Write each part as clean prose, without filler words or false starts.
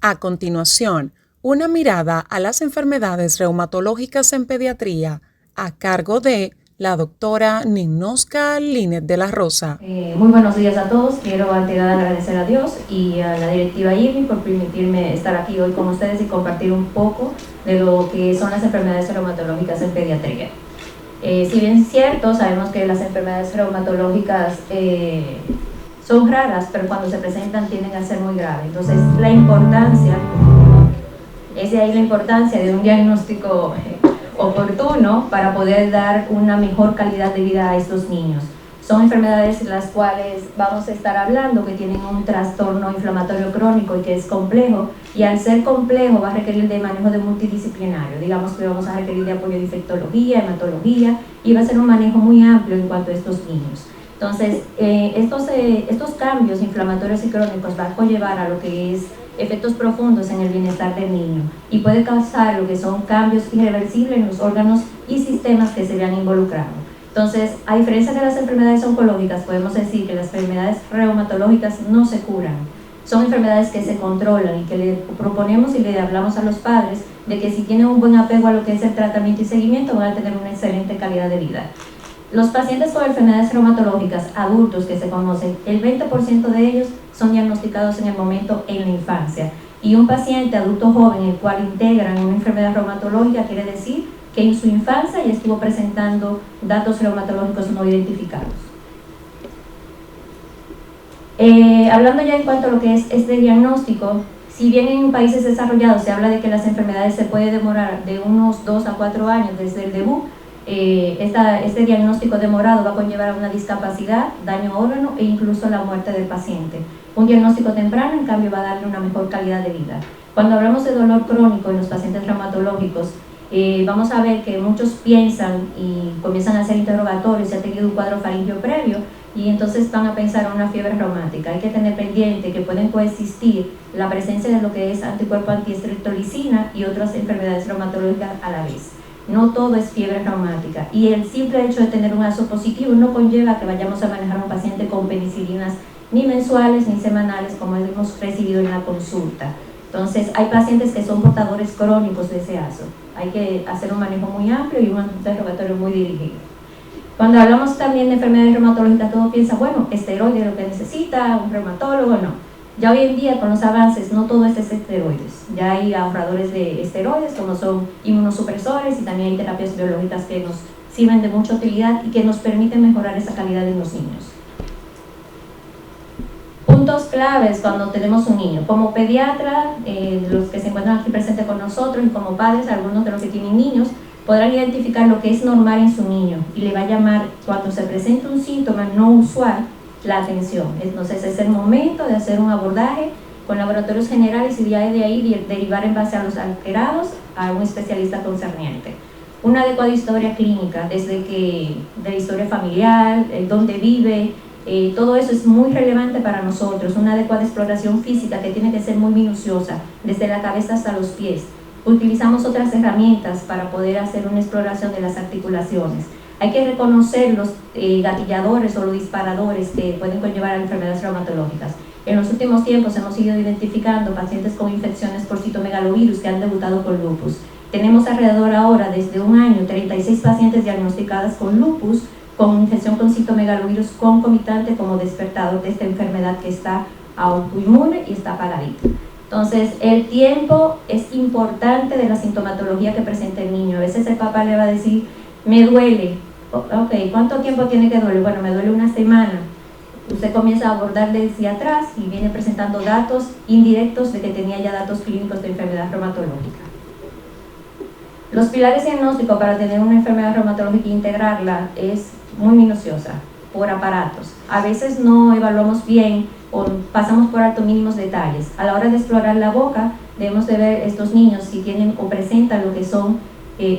A continuación, una mirada a las enfermedades reumatológicas en pediatría a cargo de la doctora Ninosca Linet de la Rosa. Muy buenos días a todos. Quiero ante nada agradecer a Dios y a la directiva IRMI por permitirme estar aquí hoy con ustedes y compartir un poco de lo que son las enfermedades reumatológicas en pediatría. Si bien es cierto, sabemos que las enfermedades reumatológicas son raras, pero cuando se presentan tienden a ser muy graves. Entonces, es de ahí la importancia de un diagnóstico oportuno para poder dar una mejor calidad de vida a estos niños. Son enfermedades las cuales vamos a estar hablando que tienen un trastorno inflamatorio crónico y que es complejo, y al ser complejo va a requerir de manejo de multidisciplinario. Digamos que vamos a requerir de apoyo de infectología, hematología, y va a ser un manejo muy amplio en cuanto a estos niños. Entonces, estos cambios inflamatorios y crónicos van a conllevar a lo que es efectos profundos en el bienestar del niño y puede causar lo que son cambios irreversibles en los órganos y sistemas que se vean involucrados. Entonces, a diferencia de las enfermedades oncológicas, podemos decir que las enfermedades reumatológicas no se curan. Son enfermedades que se controlan y que le proponemos y le hablamos a los padres de que si tienen un buen apego a lo que es el tratamiento y seguimiento, van a tener una excelente calidad de vida. Los pacientes con enfermedades reumatológicas adultos que se conocen, el 20% de ellos son diagnosticados en el momento en la infancia. Y un paciente adulto joven el cual integran una enfermedad reumatológica quiere decir que en su infancia ya estuvo presentando datos reumatológicos no identificados. Hablando ya en cuanto a lo que es este diagnóstico, si bien en países desarrollados se habla de que las enfermedades se pueden demorar de unos 2 a 4 años desde el debut, este diagnóstico demorado va a conllevar a una discapacidad, daño a órgano e incluso la muerte del paciente. Un diagnóstico temprano, en cambio, va a darle una mejor calidad de vida. Cuando hablamos de dolor crónico en los pacientes reumatológicos, vamos a ver que muchos piensan y comienzan a hacer interrogatorios si ha tenido un cuadro faríngeo previo y entonces van a pensar en una fiebre reumática. Hay que tener pendiente que pueden coexistir la presencia de lo que es anticuerpo antiestreptolicina y otras enfermedades reumatológicas a la vez. No todo es fiebre reumática y el simple hecho de tener un ASO positivo no conlleva que vayamos a manejar a un paciente con penicilinas ni mensuales ni semanales como hemos recibido en la consulta. Entonces hay pacientes que son portadores crónicos de ese ASO. Hay que hacer un manejo muy amplio y un interrogatorio muy dirigido. Cuando hablamos también de enfermedades reumatológicas, todo piensa, bueno, esteroide es lo que necesita, un reumatólogo, no. Ya hoy en día con los avances no todo es esteroides, ya hay ahorradores de esteroides como son inmunosupresores y también hay terapias biológicas que nos sirven de mucha utilidad y que nos permiten mejorar esa calidad en los niños. Puntos claves cuando tenemos un niño. Como pediatra, los que se encuentran aquí presentes con nosotros y como padres, algunos de los que tienen niños, podrán identificar lo que es normal en su niño y le va a llamar cuando se presenta un síntoma no usual la atención. Entonces es el momento de hacer un abordaje con laboratorios generales y de ahí derivar en base a los alterados a un especialista concerniente. Una adecuada historia clínica, desde que de la historia familiar, el dónde vive, todo eso es muy relevante para nosotros. Una adecuada exploración física que tiene que ser muy minuciosa, desde la cabeza hasta los pies. Utilizamos otras herramientas para poder hacer una exploración de las articulaciones. Hay que reconocer los gatilladores o los disparadores que pueden conllevar a enfermedades reumatológicas. En los últimos tiempos hemos ido identificando pacientes con infecciones por citomegalovirus que han debutado con lupus. Tenemos alrededor ahora, desde un año, 36 pacientes diagnosticadas con lupus, con infección con citomegalovirus concomitante como despertador de esta enfermedad que está autoinmune y está apagadita. Entonces, el tiempo es importante de la sintomatología que presenta el niño. A veces el papá le va a decir, me duele. Ok, ¿cuánto tiempo tiene que doler? Bueno, me duele una semana. Usted comienza a abordar desde atrás y viene presentando datos indirectos de que tenía ya datos clínicos de enfermedad reumatológica. Los pilares diagnósticos para tener una enfermedad reumatológica e integrarla es muy minuciosa, por aparatos. A veces no evaluamos bien o pasamos por alto mínimos detalles. A la hora de explorar la boca, debemos de ver estos niños si tienen o presentan lo que son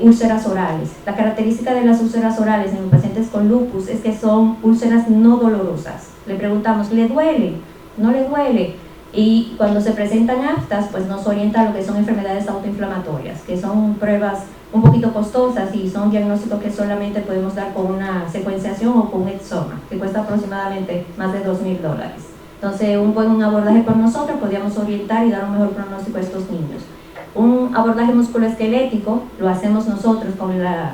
úlceras orales. La característica de las úlceras orales en los pacientes con lupus es que son úlceras no dolorosas. Le preguntamos, ¿le duele? ¿No le duele? Y cuando se presentan aptas, pues nos orienta a lo que son enfermedades autoinflamatorias, que son pruebas un poquito costosas y son diagnósticos que solamente podemos dar con una secuenciación o con un exoma, que cuesta aproximadamente más de $2,000. Entonces, un buen abordaje con nosotros podríamos orientar y dar un mejor pronóstico a estos niños. Un abordaje musculoesquelético lo hacemos nosotros con la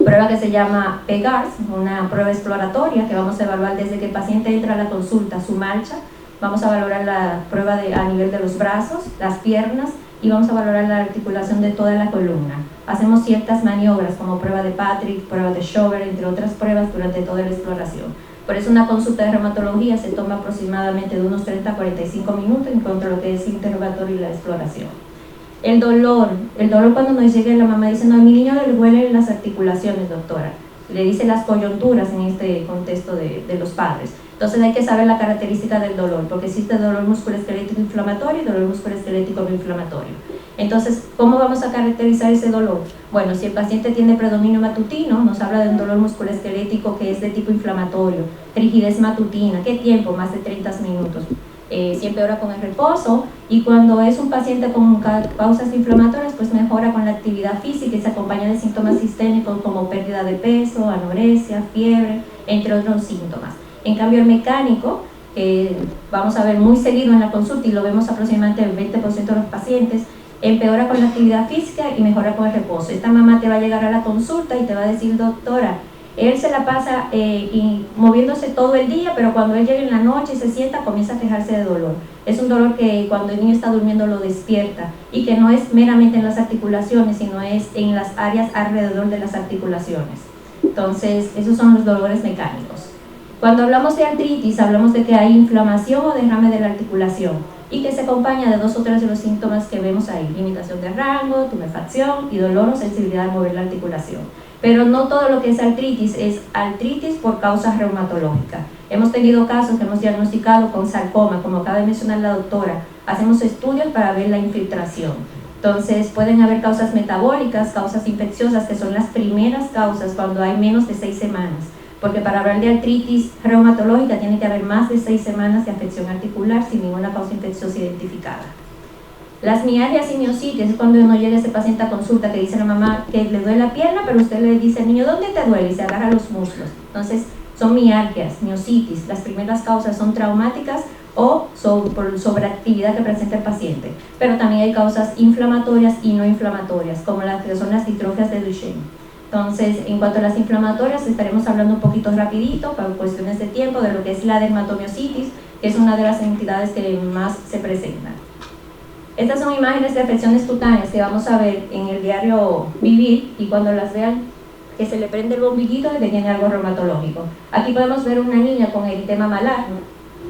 prueba que se llama PEGARS, una prueba exploratoria que vamos a evaluar desde que el paciente entra a la consulta, su marcha. Vamos a valorar la prueba a nivel de los brazos, las piernas, y vamos a valorar la articulación de toda la columna. Hacemos ciertas maniobras como prueba de Patrick, prueba de Schober, entre otras pruebas durante toda la exploración. Por eso una consulta de reumatología se toma aproximadamente de unos 30 a 45 minutos en cuanto a lo que es el interrogatorio y la exploración. El dolor cuando nos llega la mamá dice, no, a mi niño le duelen las articulaciones, doctora. Le dice las coyunturas en este contexto de los padres. Entonces hay que saber la característica del dolor, porque existe dolor musculoesquelético inflamatorio y dolor musculoesquelético no inflamatorio. Entonces, ¿cómo vamos a caracterizar ese dolor? Bueno, si el paciente tiene predominio matutino, nos habla de un dolor musculoesquelético que es de tipo inflamatorio, rigidez matutina, ¿qué tiempo? Más de 30 minutos. Si empeora con el reposo, y cuando es un paciente con causas inflamatorias, pues mejora con la actividad física y se acompaña de síntomas sistémicos como pérdida de peso, anorexia, fiebre, entre otros síntomas. En cambio, el mecánico, vamos a ver muy seguido en la consulta y lo vemos aproximadamente el 20% de los pacientes, empeora con la actividad física y mejora con el reposo. Esta mamá te va a llegar a la consulta y te va a decir, doctora, él se la pasa moviéndose todo el día, pero cuando él llega en la noche y se sienta, comienza a quejarse de dolor. Es un dolor que cuando el niño está durmiendo lo despierta y que no es meramente en las articulaciones, sino es en las áreas alrededor de las articulaciones. Entonces, esos son los dolores mecánicos. Cuando hablamos de artritis, hablamos de que hay inflamación o derrame de la articulación y que se acompaña de 2 o 3 de los síntomas que vemos ahí: limitación de rango, tumefacción y dolor o sensibilidad al mover la articulación. Pero no todo lo que es artritis por causa reumatológica. Hemos tenido casos que hemos diagnosticado con sarcoma, como acaba de mencionar la doctora. Hacemos estudios para ver la infiltración. Entonces pueden haber causas metabólicas, causas infecciosas, que son las primeras causas cuando hay menos de 6 semanas. Porque para hablar de artritis reumatológica tiene que haber más de 6 semanas de afección articular sin ninguna causa infecciosa identificada. Las mialgias y miositis es cuando uno llega ese paciente a consulta que dice a la mamá que le duele la pierna, pero usted le dice al niño, ¿dónde te duele? Y se agarra los muslos. Entonces son mialgias, miositis. Las primeras causas son traumáticas o por sobreactividad que presenta el paciente. Pero también hay causas inflamatorias y no inflamatorias, como las que son las distrofia de Duchenne. Entonces, en cuanto a las inflamatorias, estaremos hablando un poquito rapidito, por cuestiones de tiempo, de lo que es la dermatomiositis, que es una de las entidades que más se presentan. Estas son imágenes de afecciones cutáneas que vamos a ver en el diario Vivir, y cuando las vean, que se le prende el bombillito de que tiene algo reumatológico. Aquí podemos ver una niña con eritema malar.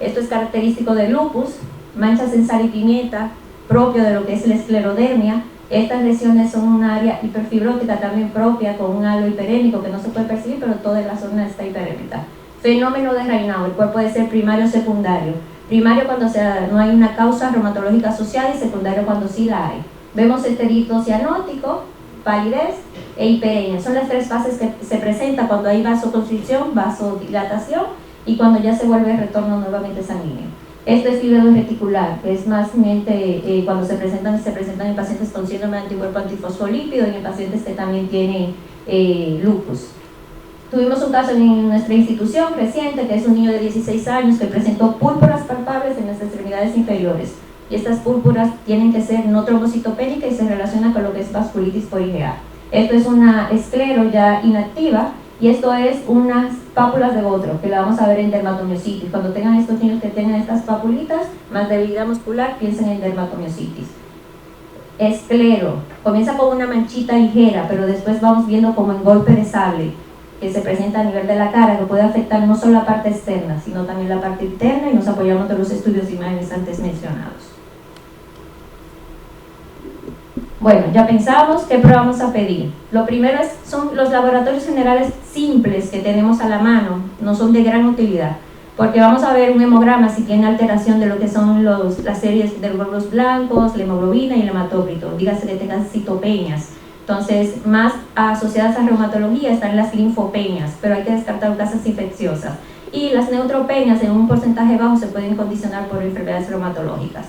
Esto es característico de lupus, manchas en sal y pimienta, propio de lo que es la esclerodermia. Estas lesiones son un área hiperfibrótica también propia, con un halo hiperémico que no se puede percibir, pero toda la zona está hiperémica. Fenómeno de Raynaud, el cual puede ser primario o secundario. Primario cuando no hay una causa reumatológica asociada, y secundario cuando sí la hay. Vemos esterito cianótico, palidez e hiperemia. Son las 3 fases que se presentan cuando hay vasoconstricción, vasodilatación y cuando ya se vuelve retorno nuevamente sanguíneo. Este es fibrosis reticular, que es más cuando se presentan en pacientes con síndrome de anticuerpo antifosfolípido y en pacientes que también tienen lupus. Tuvimos un caso en nuestra institución reciente, que es un niño de 16 años que presentó púrpuras palpables en las extremidades inferiores. Y estas púrpuras tienen que ser no trombocitopénicas y se relaciona con lo que es vasculitis por IgA. Esto es una esclero ya inactiva, y esto es unas pápulas de Gotro, que la vamos a ver en dermatomiositis. Cuando tengan estos niños que tengan estas papulitas, más debilidad muscular, piensen en dermatomiositis. Esclero, comienza con una manchita ligera, pero después vamos viendo como en golpe de sable, que se presenta a nivel de la cara, que puede afectar no solo la parte externa, sino también la parte interna, y nos apoyamos de los estudios de imágenes antes mencionados. Bueno, ya pensamos qué prueba vamos a pedir. Lo primero son los laboratorios generales simples que tenemos a la mano, no son de gran utilidad, porque vamos a ver un hemograma si tiene alteración de lo que son las series de glóbulos blancos, la hemoglobina y el hematócrito, dígase que tengan citopenias. Entonces, más asociadas a reumatología están las linfopenias, pero hay que descartar causas infecciosas. Y las neutropenias en un porcentaje bajo se pueden condicionar por enfermedades reumatológicas.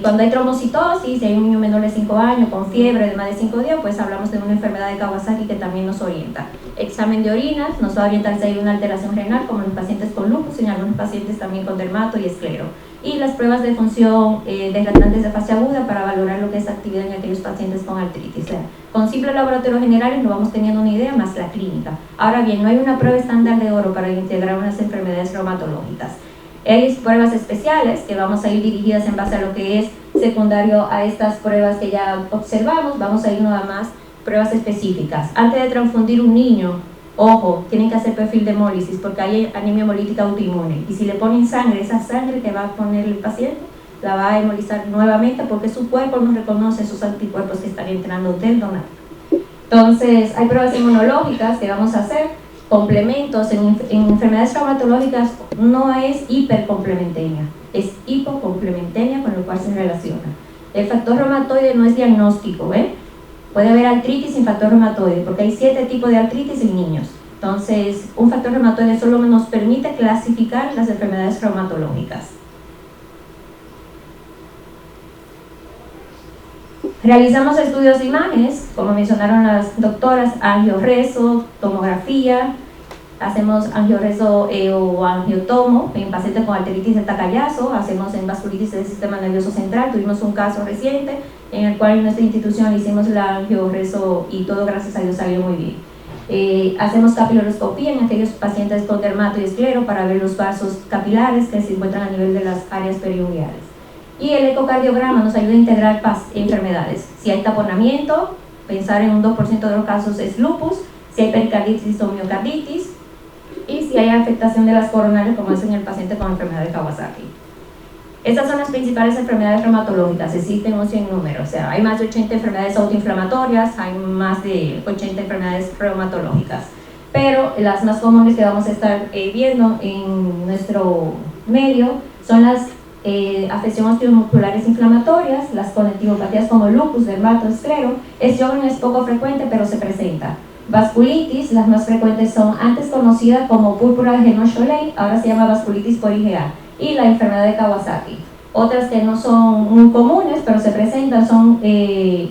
Cuando hay trombocitosis, si hay un niño menor de 5 años con fiebre de más de 5 días, pues hablamos de una enfermedad de Kawasaki que también nos orienta. Examen de orinas nos va a orientar si hay una alteración renal, como en los pacientes con lupus y en algunos pacientes también con dermato y esclero. Y las pruebas de función de glatantes de fase aguda para valorar lo que es actividad en aquellos pacientes con artritis. O sea, con simples laboratorios generales no vamos teniendo una idea, más la clínica. Ahora bien, no hay una prueba estándar de oro para integrar unas enfermedades reumatológicas. Hay pruebas especiales que vamos a ir dirigidas en base a lo que es secundario a estas pruebas que ya observamos. Vamos a ir nada más pruebas específicas. Antes de transfundir un niño, ojo, tienen que hacer perfil de hemólisis porque hay anemia hemolítica autoinmune. Y si le ponen sangre, esa sangre que va a poner el paciente la va a hemolizar nuevamente porque su cuerpo no reconoce esos anticuerpos que están entrando del donante. Entonces, hay pruebas inmunológicas que vamos a hacer. Complementos en enfermedades reumatológicas no es hipercomplementenia, es hipocomplementenia, con lo cual se relaciona. El factor reumatoide no es diagnóstico, ¿eh? Puede haber artritis sin factor reumatoide, porque hay 7 tipos de artritis en niños. Entonces, un factor reumatoide solo nos permite clasificar las enfermedades reumatológicas. Realizamos estudios de imágenes, como mencionaron las doctoras, angioreso, tomografía, hacemos angioreso o angiotomo en pacientes con arteritis de Takayasu, hacemos en vasculitis del sistema nervioso central. Tuvimos un caso reciente en el cual en nuestra institución hicimos la angioreso y todo, gracias a Dios, salió muy bien. Hacemos capiloroscopía en aquellos pacientes con dermato y esclero para ver los vasos capilares que se encuentran a nivel de las áreas periunguiales. Y el ecocardiograma nos ayuda a integrar enfermedades. Si hay taponamiento, pensar en un 2% de los casos es lupus, si hay pericarditis o miocarditis, y si hay afectación de las coronarias, como es en el paciente con enfermedad de Kawasaki. Estas son las principales enfermedades reumatológicas, existen un sinnúmero, o sea, hay más de 80 enfermedades autoinflamatorias, hay más de 80 enfermedades reumatológicas, pero las más comunes que vamos a estar viendo en nuestro medio son las afecciones osteomusculares inflamatorias, las conectivopatías como lupus, dermato, esclero. Sjögren es poco frecuente, pero se presenta. Vasculitis, las más frecuentes son antes conocida como púrpura de Genot-Cholet, ahora se llama vasculitis por IgA, y la enfermedad de Kawasaki. Otras que no son muy comunes, pero se presentan, son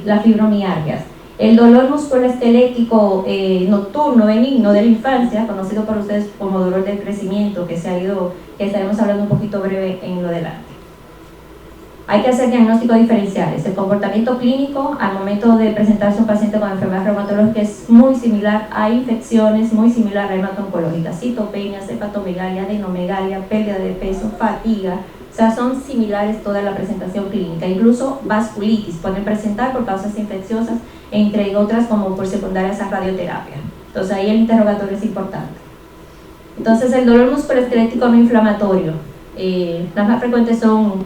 las fibromialgias. El dolor musculoesquelético nocturno benigno de la infancia, conocido por ustedes como dolor del crecimiento, que estaremos hablando un poquito breve en lo delante. Hay que hacer diagnósticos diferenciales. El comportamiento clínico al momento de presentarse a un paciente con enfermedad reumatológica es muy similar a infecciones, muy similar a hemato-oncológica, citopenias, hepatomegalia, adenomegalia, pérdida de peso, fatiga. O sea, son similares toda la presentación clínica. Incluso vasculitis pueden presentar por causas infecciosas, entre otras como por secundarias a radioterapia. Entonces ahí el interrogatorio es importante. Entonces el dolor musculoesquelético no inflamatorio, las más frecuentes son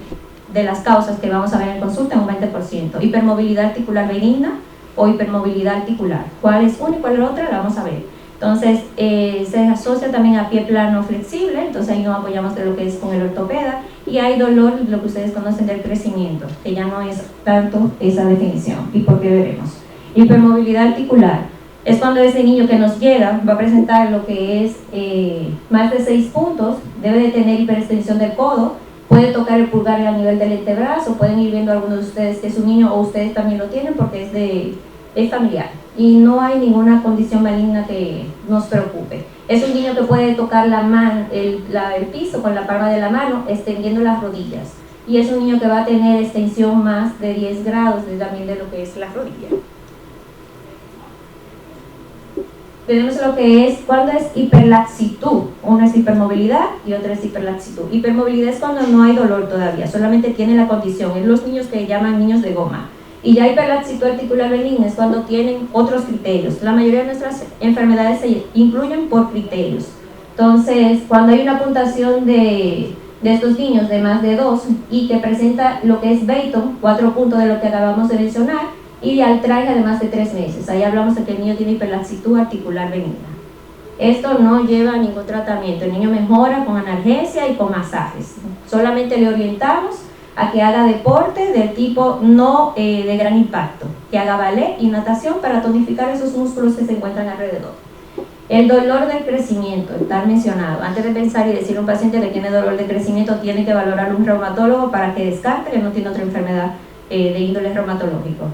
de las causas que vamos a ver en consulta, un 20%. Hipermovilidad articular benigna o hipermovilidad articular. ¿Cuál es una y cuál es la otra? La vamos a ver. Entonces se asocia también a pie plano flexible, entonces ahí nos apoyamos de lo que es con el ortopeda, y hay dolor, lo que ustedes conocen del crecimiento, que ya no es tanto esa definición, y por qué veremos. Hipermovilidad articular es cuando ese niño que nos llega va a presentar lo que es más de 6 puntos, debe de tener hiperextensión del codo, puede tocar el pulgar a nivel del antebrazo. Pueden ir viendo algunos de ustedes que es un niño, o ustedes también lo tienen porque es familiar y no hay ninguna condición maligna que nos preocupe. Es un niño que puede tocar el piso con la palma de la mano extendiendo las rodillas, y es un niño que va a tener extensión más de 10 grados también de lo que es la rodilla. Tenemos lo que es cuando es hiperlaxitud. Una es hipermovilidad y otra es hiperlaxitud. Hipermovilidad es cuando no hay dolor todavía, solamente tiene la condición. Es los niños que llaman niños de goma. Y ya hiperlaxitud articular benigna es cuando tienen otros criterios. La mayoría de nuestras enfermedades se incluyen por criterios. Entonces, cuando hay una puntuación de estos niños de más de 2 y que presenta lo que es Baton, 4 puntos de lo que acabamos de mencionar, y de artralgia de más de 3 meses. Ahí hablamos de que el niño tiene hiperlaxitud articular benigna. Esto no lleva a ningún tratamiento. El niño mejora con analgesia y con masajes. Solamente le orientamos a que haga deporte del tipo no de gran impacto, que haga ballet y natación para tonificar esos músculos que se encuentran alrededor. El dolor del crecimiento, está mencionado. Antes de pensar y decir a un paciente que tiene dolor de crecimiento, tiene que valorar un reumatólogo para que descarte que no tiene otra enfermedad de índole reumatológico.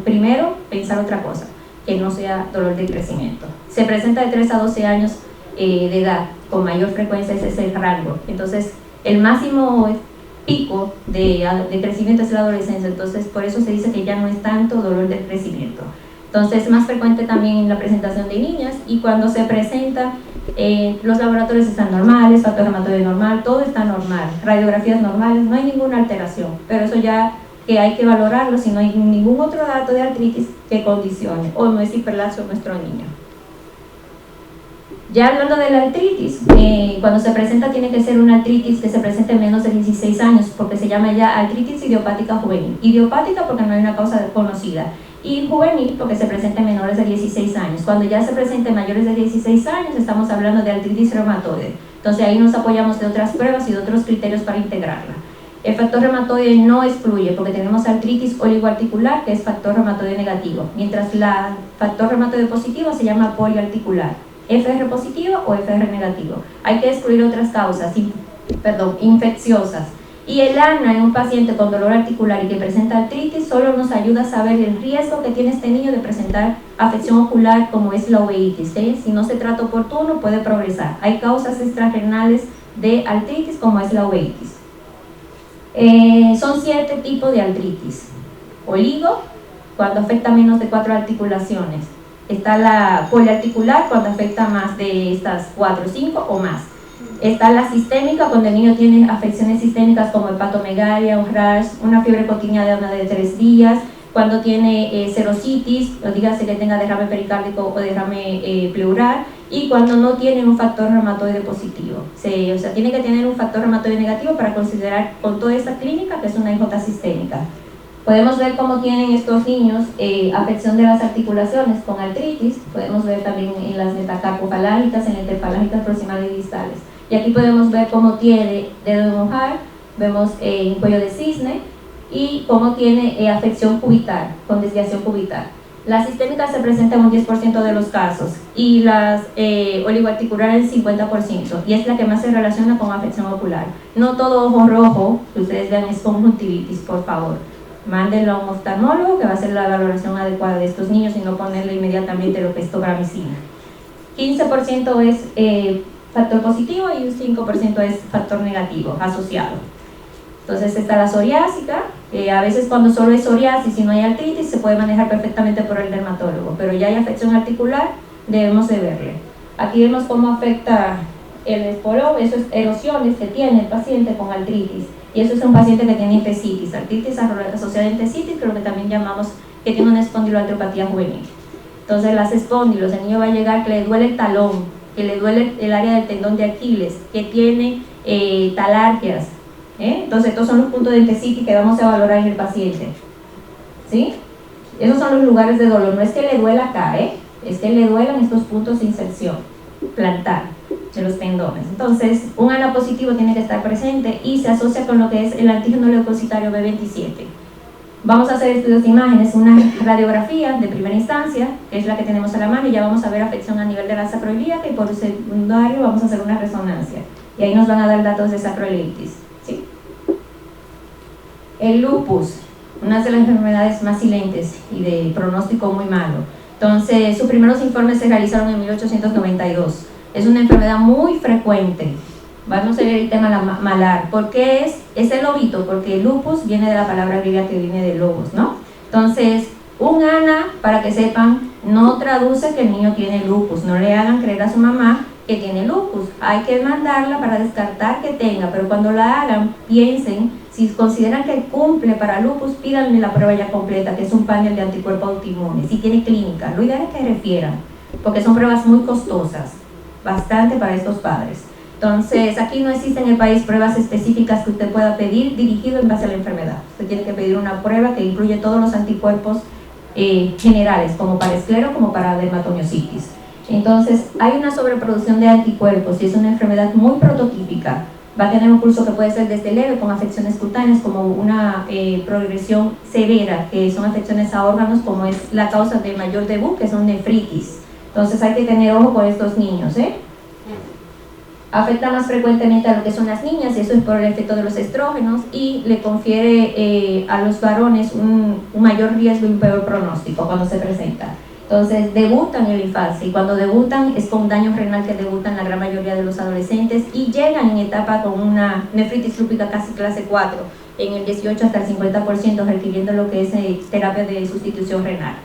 Primero, pensar otra cosa, que no sea dolor de crecimiento. Se presenta de 3 a 12 años de edad, con mayor frecuencia ese es el rango. Entonces, el máximo pico de crecimiento es la adolescencia, entonces por eso se dice que ya no es tanto dolor del crecimiento. Entonces, es más frecuente también en la presentación de niñas, y cuando se presenta, los laboratorios están normales, factor reumatoide normal, todo está normal, radiografías normales, no hay ninguna alteración, pero eso ya que hay que valorarlo si no hay ningún otro dato de artritis que condicione o no es hiperlaxo nuestro niño. Ya hablando de la artritis, cuando se presenta tiene que ser una artritis que se presente en menos de 16 años, porque se llama ya artritis idiopática juvenil. Idiopática porque no hay una causa conocida, y juvenil porque se presenta en menores de 16 años. Cuando ya se presenta en mayores de 16 años, estamos hablando de artritis reumatoide. Entonces ahí nos apoyamos de otras pruebas y de otros criterios para integrarla. El factor reumatoide no excluye, porque tenemos artritis oligoarticular, que es factor reumatoide negativo, mientras la factor reumatoide positivo se llama poliarticular, FR positivo o FR negativo. Hay que excluir otras causas, infecciosas. Y el ANA en un paciente con dolor articular y que presenta artritis solo nos ayuda a saber el riesgo que tiene este niño de presentar afección ocular, como es la uveitis, ¿sí? Si no se trata oportuno puede progresar. Hay causas extrarrenales de artritis, como es la uveitis. Son 7 tipos de artritis. Oligo, cuando afecta menos de 4 articulaciones. Está la poliarticular, cuando afecta más de estas 4 o 5 o más. Está la sistémica, cuando el niño tiene afecciones sistémicas como hepatomegalia, un rash, una fiebre cotidiana de 3 días, cuando tiene serositis, o dígase que tenga derrame pericárdico o derrame pleural, y cuando no tiene un factor reumatoide positivo. O sea, tiene que tener un factor reumatoide negativo para considerar con toda esta clínica que es una IJ sistémica. Podemos ver cómo tienen estos niños afección de las articulaciones con artritis. Podemos ver también en las metacarpofalángicas, en las interfalángicas proximales y distales. Y aquí podemos ver cómo tiene dedo de mojar, vemos cuello de cisne, y cómo tiene afección cubital, con desviación cubital. Las sistémicas se presentan en un 10% de los casos, y las oligoarticulares en 50%, y es la que más se relaciona con afección ocular. No todo ojo rojo que ustedes vean es conjuntivitis, por favor. Mándenlo a un oftalmólogo que va a hacer la valoración adecuada de estos niños y no ponerle inmediatamente lo que es tobramicina. 15% es factor positivo y un 5% es factor negativo asociado. Entonces está la psoriásica, a veces cuando solo es psoriasis y no hay artritis se puede manejar perfectamente por el dermatólogo, pero ya hay afección articular, debemos de verle. Aquí vemos cómo afecta el espolón, eso es erosiones que tiene el paciente con artritis, y eso es un paciente que tiene entesitis, artritis asociada a entesitis, pero que también llamamos que tiene una espondiloartropatía juvenil. Entonces las espóndilos, el niño va a llegar que le duele el talón, que le duele el área del tendón de Aquiles, que tiene talargias. Entonces estos son los puntos de entesitis que vamos a valorar en el paciente, ¿sí? Esos son los lugares de dolor, no es que le duela acá, es que le duelan estos puntos de inserción plantar de los tendones. Entonces un ANA positivo tiene que estar presente y se asocia con lo que es el antígeno leucocitario B27. Vamos a hacer estudios de imágenes, una radiografía de primera instancia, que es la que tenemos a la mano, y ya vamos a ver afección a nivel de la sacroilíaca, y por secundario vamos a hacer una resonancia, y ahí nos van a dar datos de sacroilitis, ¿sí? El lupus, una de las enfermedades más silentes y de pronóstico muy malo. Entonces, sus primeros informes se realizaron en 1892. Es una enfermedad muy frecuente. Vamos a ver el tema malar. ¿Por qué es el lobito? Porque el lupus viene de la palabra griega que viene de lobos, ¿no? Entonces, un ANA, para que sepan, no traduce que el niño tiene lupus. No le hagan creer a su mamá que tiene lupus. Hay que mandarla para descartar que tenga, pero cuando la hagan, piensen, si consideran que cumple para lupus, pídanle la prueba ya completa, que es un panel de anticuerpos autoinmunes. Si tiene clínica, lo ideal es que refieran, porque son pruebas muy costosas, bastante para estos padres. Entonces, aquí no existen en el país pruebas específicas que usted pueda pedir dirigido en base a la enfermedad. Usted tiene que pedir una prueba que incluye todos los anticuerpos generales, como para esclero, como para dermatomiositis. Entonces, hay una sobreproducción de anticuerpos y es una enfermedad muy prototípica. Va a tener un curso que puede ser desde leve, con afecciones cutáneas, como una progresión severa, que son afecciones a órganos, como es la causa de mayor debut, que son nefritis. Entonces hay que tener ojo con estos niños, Afecta más frecuentemente a lo que son las niñas, y eso es por el efecto de los estrógenos, y le confiere a los varones un mayor riesgo y un peor pronóstico cuando se presenta. Entonces debutan en la infancia, y cuando debutan es con daño renal que debutan la gran mayoría de los adolescentes, y llegan en etapa con una nefritis lúpica casi clase 4, en el 18 hasta el 50%, requiriendo lo que es terapia de sustitución renal.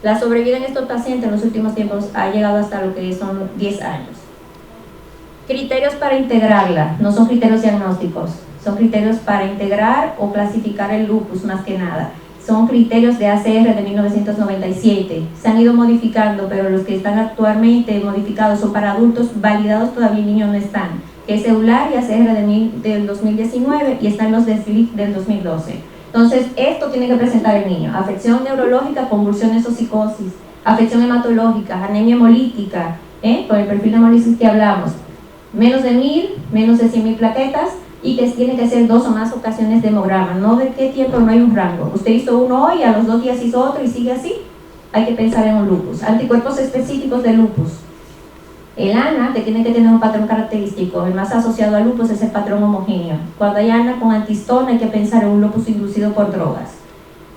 La sobrevida en estos pacientes en los últimos tiempos ha llegado hasta lo que son 10 años. Criterios para integrarla, no son criterios diagnósticos, son criterios para integrar o clasificar el lupus más que nada. Son criterios de ACR de 1997, se han ido modificando, pero los que están actualmente modificados son para adultos, validados todavía en niños no están, que es EULAR y ACR del 2019, y están los de SLIC del 2012. Entonces, esto tiene que presentar el niño: afección neurológica, convulsiones o psicosis, afección hematológica, anemia hemolítica, con el perfil de hemólisis que hablamos, menos de 1000, menos de 100.000 plaquetas, y que tiene que ser 2 o más ocasiones de hemograma, no de qué tiempo, no hay un rango. Usted hizo uno hoy, a los 2 días hizo otro y sigue así. Hay que pensar en un lupus. Anticuerpos específicos de lupus. El ANA, que tiene que tener un patrón característico, el más asociado al lupus es el patrón homogéneo. Cuando hay ANA con antihistona hay que pensar en un lupus inducido por drogas.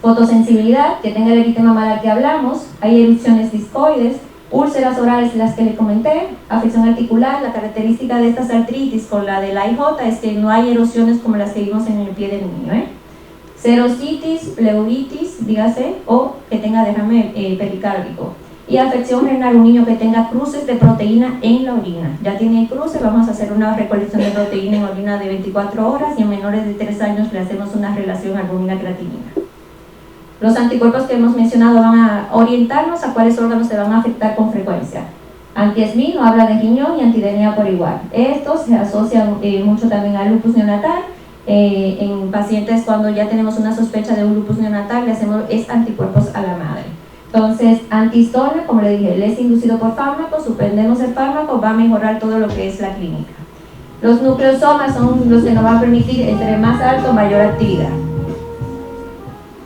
Fotosensibilidad, que tenga el eritema malar que hablamos, hay erupciones discoides, úlceras orales, las que le comenté, afección articular. La característica de estas artritis con la de la IJ es que no hay erosiones como las que vimos en el pie del niño, Serositis, pleuritis, dígase, o que tenga derrame pericárdico. Y afección renal, un niño que tenga cruces de proteína en la orina. Ya tiene cruces, vamos a hacer una recolección de proteína en orina de 24 horas, y en menores de 3 años le hacemos una relación albumina-creatinina. Los anticuerpos que hemos mencionado van a orientarnos a cuáles órganos se van a afectar con frecuencia. Anti-SMI no habla de riñón, y antidenia por igual. Estos se asocian mucho también al lupus neonatal. En pacientes cuando ya tenemos una sospecha de un lupus neonatal, le hacemos anticuerpos a la madre. Entonces, antihistona, como le dije, es inducido por fármaco, suspendemos el fármaco, va a mejorar todo lo que es la clínica. Los nucleosomas son los que nos van a permitir, entre más alto, mayor actividad.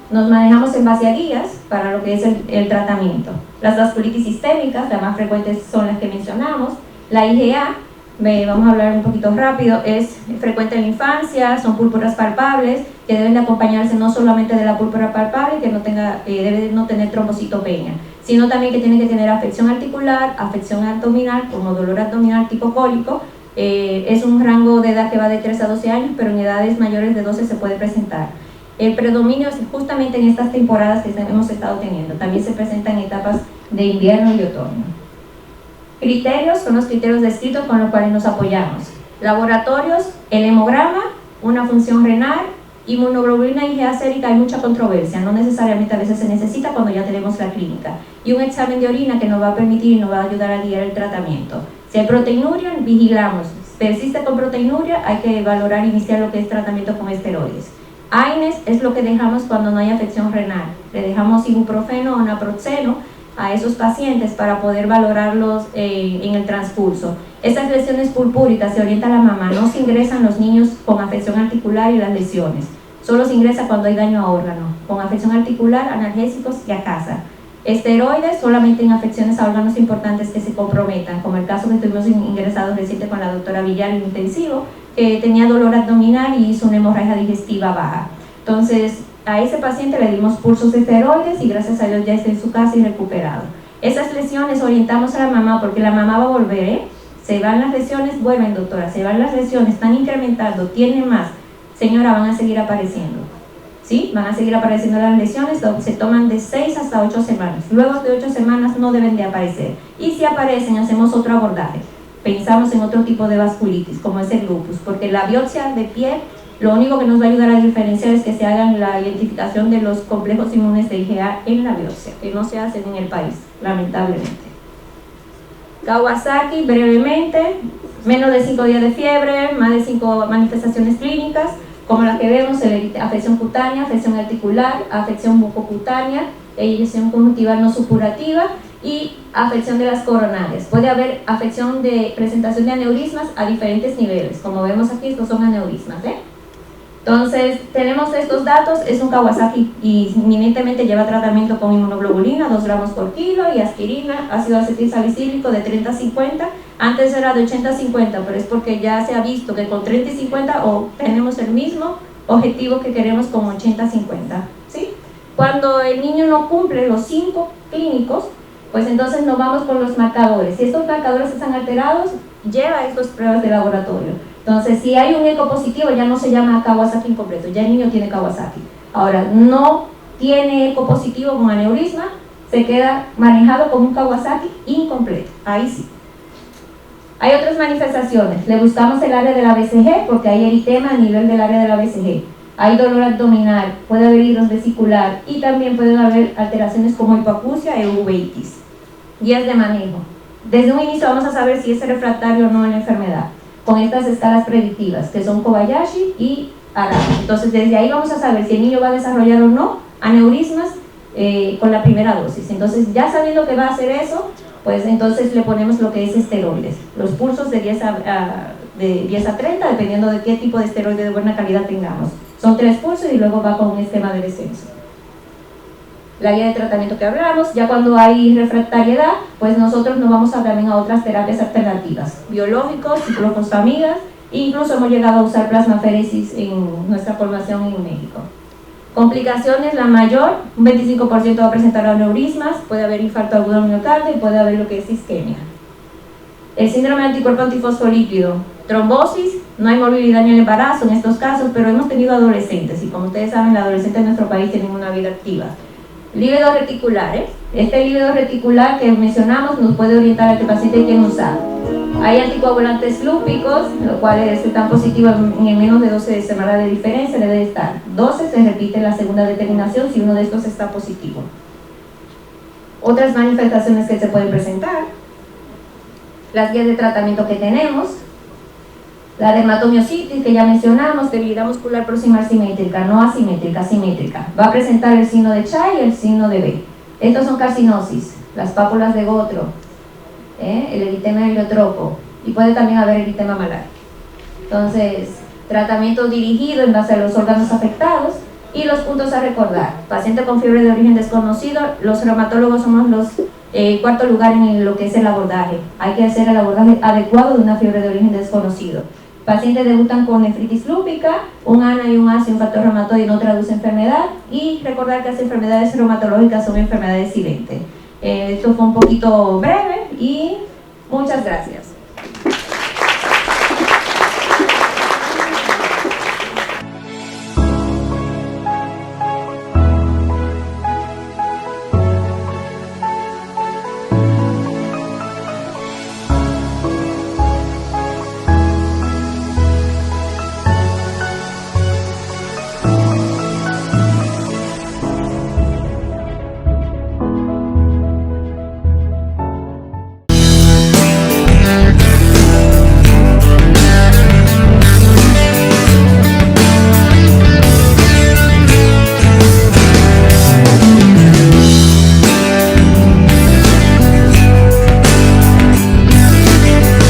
Nos manejamos en base a guías para lo que es el tratamiento. Las vasculitis sistémicas, las más frecuentes son las que mencionamos. La IgA, vamos a hablar un poquito rápido, es frecuente en la infancia, son púrpuras palpables, que deben de acompañarse no solamente de la púrpura palpable, que no debe no tener trombocitopenia, sino también que tiene que tener afección articular, afección abdominal, como dolor abdominal tipo cólico. Es un rango de edad que va de 3 a 12 años, pero en edades mayores de 12 se puede presentar. El predominio es justamente en estas temporadas que hemos estado teniendo. También se presenta en etapas de invierno y otoño. Criterios son los criterios descritos con los cuales nos apoyamos. Laboratorios, el hemograma, una función renal, inmunoglobulina IgA sérica. Hay mucha controversia, no necesariamente a veces se necesita cuando ya tenemos la clínica. Y un examen de orina que nos va a permitir y nos va a ayudar a guiar el tratamiento. Si hay proteinuria, vigilamos. Persiste con proteinuria, hay que valorar iniciar lo que es tratamiento con esteroides. AINES es lo que dejamos cuando no hay afección renal. Le dejamos ibuprofeno o naproxeno a esos pacientes para poder valorarlos en el transcurso. Estas lesiones purpúricas se orienta a la mamá, no se ingresan los niños con afección articular y las lesiones. Solo se ingresa cuando hay daño a órgano. Con afección articular, analgésicos y a casa. Esteroides solamente en afecciones a órganos importantes que se comprometan, como el caso que estuvimos ingresados reciente con la doctora Villar en intensivo, que tenía dolor abdominal y hizo una hemorragia digestiva baja. Entonces, a ese paciente le dimos pulsos de esteroides y gracias a Dios ya está en su casa y recuperado. Esas lesiones orientamos a la mamá porque la mamá va a volver, Se van las lesiones, vuelven doctora, se van las lesiones, están incrementando, tienen más. Señora, van a seguir apareciendo. ¿Sí? Van a seguir apareciendo las lesiones, se toman de 6 hasta 8 semanas. Luego de 8 semanas no deben de aparecer. Y si aparecen, hacemos otro abordaje. Pensamos en otro tipo de vasculitis, como es el lupus, porque la biopsia de piel, lo único que nos va a ayudar a diferenciar es que se hagan la identificación de los complejos inmunes de IgA en la biopsia, que no se hacen en el país, lamentablemente. Kawasaki, brevemente, menos de 5 días de fiebre, más de 5 manifestaciones clínicas, como las que vemos, afección cutánea, afección articular, afección mucocutánea, eyección conjuntival no supurativa y afección de las coronarias. Puede haber afección de presentación de aneurismas a diferentes niveles. Como vemos aquí, estos son aneurismas. Entonces, tenemos estos datos, es un Kawasaki y inminentemente lleva tratamiento con inmunoglobulina, 2 gramos por kilo, y aspirina, ácido acetilsalicílico de 30 a 50. Antes era de 80 a 50, pero es porque ya se ha visto que con 30 y 50 tenemos el mismo objetivo que queremos con 80 a 50. ¿Sí? Cuando el niño no cumple los 5 clínicos, pues entonces nos vamos con los marcadores. Si estos marcadores están alterados, lleva estas pruebas de laboratorio. Entonces, si hay un eco positivo, ya no se llama Kawasaki incompleto, ya el niño tiene Kawasaki. Ahora, no tiene eco positivo con aneurisma, se queda manejado como un Kawasaki incompleto, ahí sí. Hay otras manifestaciones, le buscamos el área de la BCG porque hay eritema a nivel del área de la BCG. Hay dolor abdominal, puede haber hidros vesicular y también pueden haber alteraciones como hipoacusia e uveitis. Guías de manejo. Desde un inicio vamos a saber si es refractario o no en la enfermedad, con estas escalas predictivas, que son Kobayashi y Araki. Entonces, desde ahí vamos a saber si el niño va a desarrollar o no aneurismas con la primera dosis. Entonces, ya sabiendo que va a hacer eso, pues entonces le ponemos lo que es esteroides. Los pulsos de 10 a 30, dependiendo de qué tipo de esteroide de buena calidad tengamos. Son 3 pulsos y luego va con un esquema de descenso. La guía de tratamiento que hablamos, ya cuando hay refractariedad, pues nosotros nos vamos también a otras terapias alternativas, biológicos, ciclofosfamidas, e incluso hemos llegado a usar plasmaferesis en nuestra formación en México. Complicaciones, la mayor, un 25% va a presentar aneurismas, puede haber infarto agudo del miocardio y puede haber lo que es isquemia. El síndrome de anticuerpo antifosfolípido, trombosis, no hay morbilidad ni el embarazo en estos casos, pero hemos tenido adolescentes y como ustedes saben, los adolescentes en nuestro país tienen una vida activa. Lívidos reticulares, este lívido reticular que mencionamos nos puede orientar a qué paciente quieren usar. Hay anticoagulantes lúpicos, los cuales están positivos en menos de 12 semanas de diferencia, debe estar 12, se repite la segunda determinación si uno de estos está positivo. Otras manifestaciones que se pueden presentar, las guías de tratamiento que tenemos, la dermatomiositis que ya mencionamos, debilidad muscular proximal simétrica, no asimétrica, simétrica. Va a presentar el signo de Chai y el signo de B. Estos son carcinosis, las pápulas de Gotro, el eritema heliotropo y puede también haber eritema malar. Entonces, tratamiento dirigido en base a los órganos afectados y los puntos a recordar. Paciente con fiebre de origen desconocido, los reumatólogos somos los cuarto lugar en lo que es el abordaje. Hay que hacer el abordaje adecuado de una fiebre de origen desconocido. Pacientes debutan con nefritis lúpica, un ANA y un ACE y un factor reumatoide no traduce enfermedad, y recordar que las enfermedades reumatológicas son enfermedades silentes. Esto fue un poquito breve y muchas gracias.